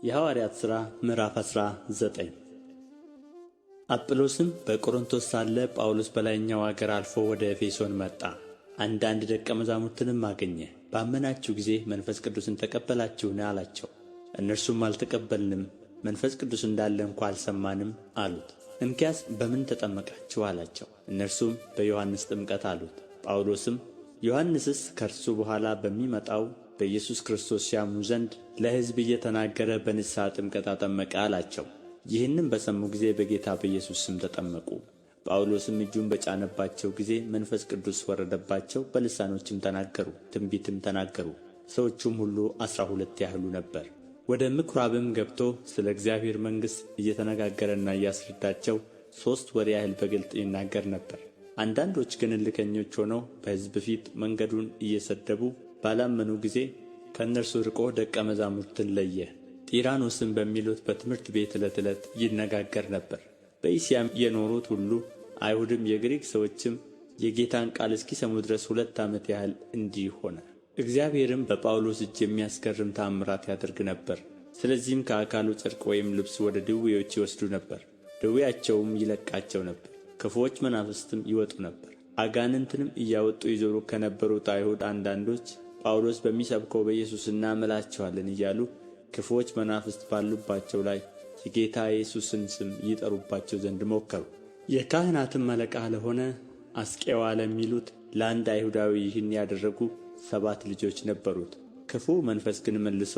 የሐዋርያት ሥራ ምዕራፍ 19 አጵሎስም በቆሮንቶስ ሳለ ጳውሎስ በላይኛው አገር አልፎ ወደ ኤፌሶን መጣ። አንዳንድ ደቀ መዛሙርትንም አገኘ። ባመናችሁ ጊዜ መንፈስ ቅዱስን ተቀበላችሁን አላቸው። እነርሱም አልተቀበልንም፣ መንፈስ ቅዱስ እንዳለ እንኳ አልሰማንም አሉት። እንኪያስ በምን ተጠመቃችሁ አላቸው። እነርሱም በዮሐንስ ጥምቀት አሉት። ጳውሎስም ዮሐንስስ ከእርሱ በኋላ በሚመጣው በኢየሱስ ክርስቶስ ያምኑ ዘንድ ለሕዝብ እየተናገረ በንስሐ ጥምቀት አጠመቀ አላቸው። ይህንም በሰሙ ጊዜ በጌታ በኢየሱስ ስም ተጠመቁ። ጳውሎስም እጁን በጫነባቸው ጊዜ መንፈስ ቅዱስ ወረደባቸው፣ በልሳኖችም ተናገሩ፣ ትንቢትም ተናገሩ። ሰዎቹም ሁሉ 12 ያህሉ ነበር። ወደ ምኵራብም ገብቶ ስለ እግዚአብሔር መንግሥት እየተነጋገረና እያስረዳቸው 3 ወር ያህል በግልጥ ይናገር ነበር። አንዳንዶች ግን እልከኞች ሆነው በሕዝብ ፊት መንገዱን እየሰደቡ ባላመኑ ጊዜ ከእነርሱ ርቆ ደቀ መዛሙርትን ለየ። ጢራኖስም በሚሉት በትምህርት ቤት ዕለት ዕለት ይነጋገር ነበር። በእስያም የኖሩት ሁሉ አይሁድም የግሪክ ሰዎችም የጌታን ቃል እስኪሰሙ ድረስ 2 ዓመት ያህል እንዲህ ሆነ። እግዚአብሔርም በጳውሎስ እጅ የሚያስገርም ተአምራት ያደርግ ነበር። ስለዚህም ከአካሉ ጨርቅ ወይም ልብስ ወደ ድውዮች ይወስዱ ነበር፣ ደዌያቸውም ይለቃቸው ነበር። ክፉዎች መናፍስትም ይወጡ ነበር። አጋንንትንም እያወጡ ይዞሩ ከነበሩት አይሁድ አንዳንዶች ጳውሎስ በሚሰብከው በኢየሱስ እናምላችኋለን እያሉ ክፉዎች መናፍስት ባሉባቸው ላይ የጌታ ኢየሱስን ስም ይጠሩባቸው ዘንድ ሞከሩ። የካህናትም አለቃ ለሆነ አስቄዋ ለሚሉት ለአንድ አይሁዳዊ ይህን ያደረጉ 7 ልጆች ነበሩት። ክፉ መንፈስ ግን መልሶ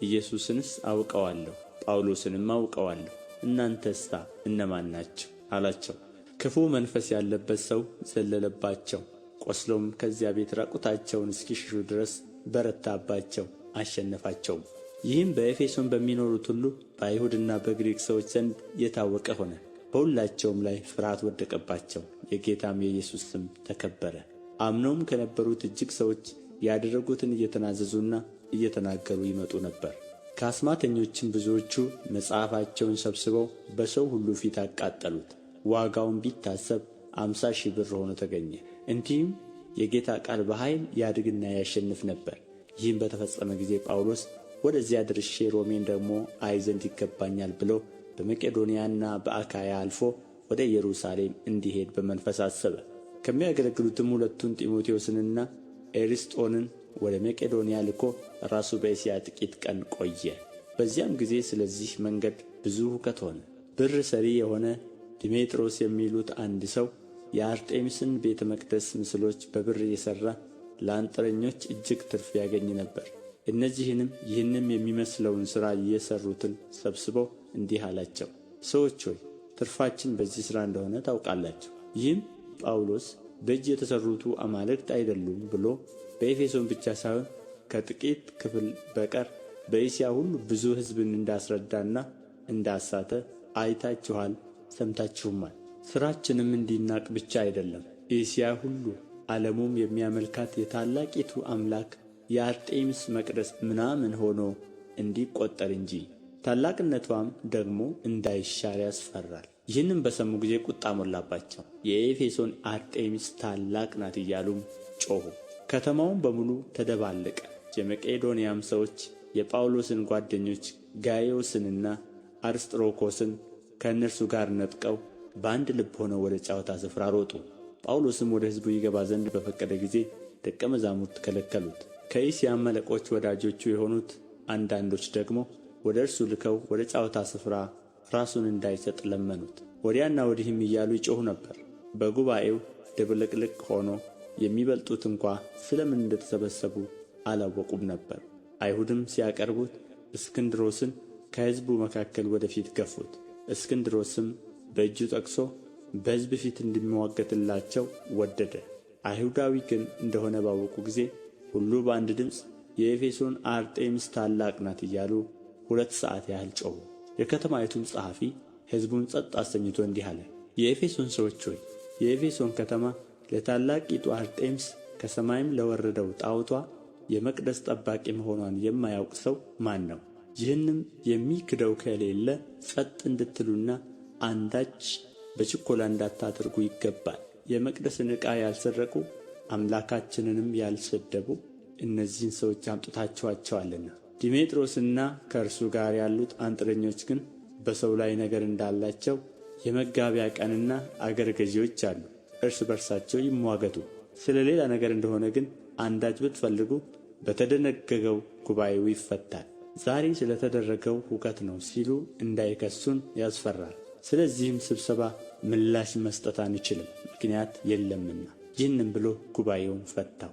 ኢየሱስንስ አውቀዋለሁ፣ ጳውሎስንም አውቀዋለሁ፣ እናንተሳ እነማን ናችሁ አላቸው። ክፉ መንፈስ ያለበት ሰው ዘለለባቸው፣ ቆስሎም ከዚያ ቤት ራቁታቸውን እስኪሸሹ ድረስ በረታባቸው፣ አሸነፋቸውም። ይህም በኤፌሶን በሚኖሩት ሁሉ በአይሁድና በግሪክ ሰዎች ዘንድ የታወቀ ሆነ። በሁላቸውም ላይ ፍርሃት ወደቀባቸው፣ የጌታም የኢየሱስ ስም ተከበረ። አምነውም ከነበሩት እጅግ ሰዎች ያደረጉትን እየተናዘዙና እየተናገሩ ይመጡ ነበር። ከአስማተኞችም ብዙዎቹ መጽሐፋቸውን ሰብስበው በሰው ሁሉ ፊት አቃጠሉት። ዋጋውን ቢታሰብ 50,000 ብር ሆኖ ተገኘ። እንዲህም የጌታ ቃል በኃይል ያድግና ያሸንፍ ነበር። ይህም በተፈጸመ ጊዜ ጳውሎስ ወደዚያ ደርሼ ሮሜን ደግሞ አይ ዘንድ ይገባኛል ብሎ በመቄዶንያና በአካያ አልፎ ወደ ኢየሩሳሌም እንዲሄድ በመንፈስ አሰበ። ከሚያገለግሉትም 2ቱን ጢሞቴዎስንና ኤርስጦንን ወደ መቄዶንያ ልኮ ራሱ በእስያ ጥቂት ቀን ቆየ። በዚያም ጊዜ ስለዚህ መንገድ ብዙ ሁከት ሆነ። ብር ሰሪ የሆነ ድሜጥሮስ የሚሉት አንድ ሰው የአርጤምስን ቤተ መቅደስ ምስሎች በብር እየሠራ ለአንጥረኞች እጅግ ትርፍ ያገኝ ነበር። እነዚህንም ይህንም የሚመስለውን ሥራ እየሠሩትን ሰብስበው እንዲህ አላቸው፣ ሰዎች ሆይ ትርፋችን በዚህ ሥራ እንደሆነ ታውቃላችሁ። ይህም ጳውሎስ በእጅ የተሠሩቱ አማልክት አይደሉም ብሎ በኤፌሶን ብቻ ሳይሆን ከጥቂት ክፍል በቀር በእስያ ሁሉ ብዙ ሕዝብን እንዳስረዳና እንዳሳተ አይታችኋል፣ ሰምታችሁማል። ሥራችንም እንዲናቅ ብቻ አይደለም፣ እስያ ሁሉ ዓለሙም የሚያመልካት የታላቂቱ አምላክ የአርጤምስ መቅደስ ምናምን ሆኖ እንዲቈጠር እንጂ ታላቅነቷም ደግሞ እንዳይሻር ያስፈራል። ይህንም በሰሙ ጊዜ ቁጣ ሞላባቸው። የኤፌሶን አርጤምስ ታላቅ ናት እያሉም ጮኹ። ከተማውም በሙሉ ተደባለቀ። የመቄዶንያም ሰዎች የጳውሎስን ጓደኞች ጋይዮስንና አርስጥሮኮስን ከእነርሱ ጋር ነጥቀው በአንድ ልብ ሆነው ወደ ጨዋታ ስፍራ ሮጡ። ጳውሎስም ወደ ሕዝቡ ይገባ ዘንድ በፈቀደ ጊዜ ደቀ መዛሙርት ከለከሉት። ከእስያም አለቆች ወዳጆቹ የሆኑት አንዳንዶች ደግሞ ወደ እርሱ ልከው ወደ ጨዋታ ስፍራ ራሱን እንዳይሰጥ ለመኑት። ወዲያና ወዲህም እያሉ ይጮኹ ነበር። በጉባኤው ድብልቅልቅ ሆኖ የሚበልጡት እንኳ ስለ ምን እንደተሰበሰቡ አላወቁም ነበር። አይሁድም ሲያቀርቡት እስክንድሮስን ከሕዝቡ መካከል ወደ ፊት ገፉት። እስክንድሮስም በእጁ ጠቅሶ በሕዝብ ፊት እንዲምዋገትላቸው ወደደ። አይሁዳዊ ግን እንደሆነ ባወቁ ጊዜ ሁሉ በአንድ ድምፅ የኤፌሶን አርጤምስ ታላቅ ናት እያሉ 2 ሰዓት ያህል ጮኹ። የከተማይቱም ጸሐፊ ሕዝቡን ጸጥ አሰኝቶ እንዲህ አለ፣ የኤፌሶን ሰዎች ሆይ የኤፌሶን ከተማ ለታላቂቱ አርጤምስ ከሰማይም ለወረደው ጣዖቷ የመቅደስ ጠባቂ መሆኗን የማያውቅ ሰው ማን ነው? ይህንም የሚክደው ከሌለ ጸጥ እንድትሉና አንዳች በችኰላ እንዳታደርጉ ይገባል። የመቅደስን ዕቃ ያልሰረቁ አምላካችንንም ያልሰደቡ እነዚህን ሰዎች አምጥታችኋቸዋልና ዲሜጥሮስና ከእርሱ ጋር ያሉት አንጥረኞች ግን በሰው ላይ ነገር እንዳላቸው የመጋቢያ ቀንና አገረ ገዢዎች አሉ። እርስ በርሳቸው ይምዋገቱ። ስለ ሌላ ነገር እንደሆነ ግን አንዳች ብትፈልጉ በተደነገገው ጉባኤው ይፈታል። ዛሬ ስለ ተደረገው ሁከት ነው ሲሉ እንዳይከሱን ያስፈራል። ስለዚህም ስብሰባ ምላሽ መስጠት አንችልም፣ ምክንያት የለምና። ይህንም ብሎ ጉባኤውን ፈታው።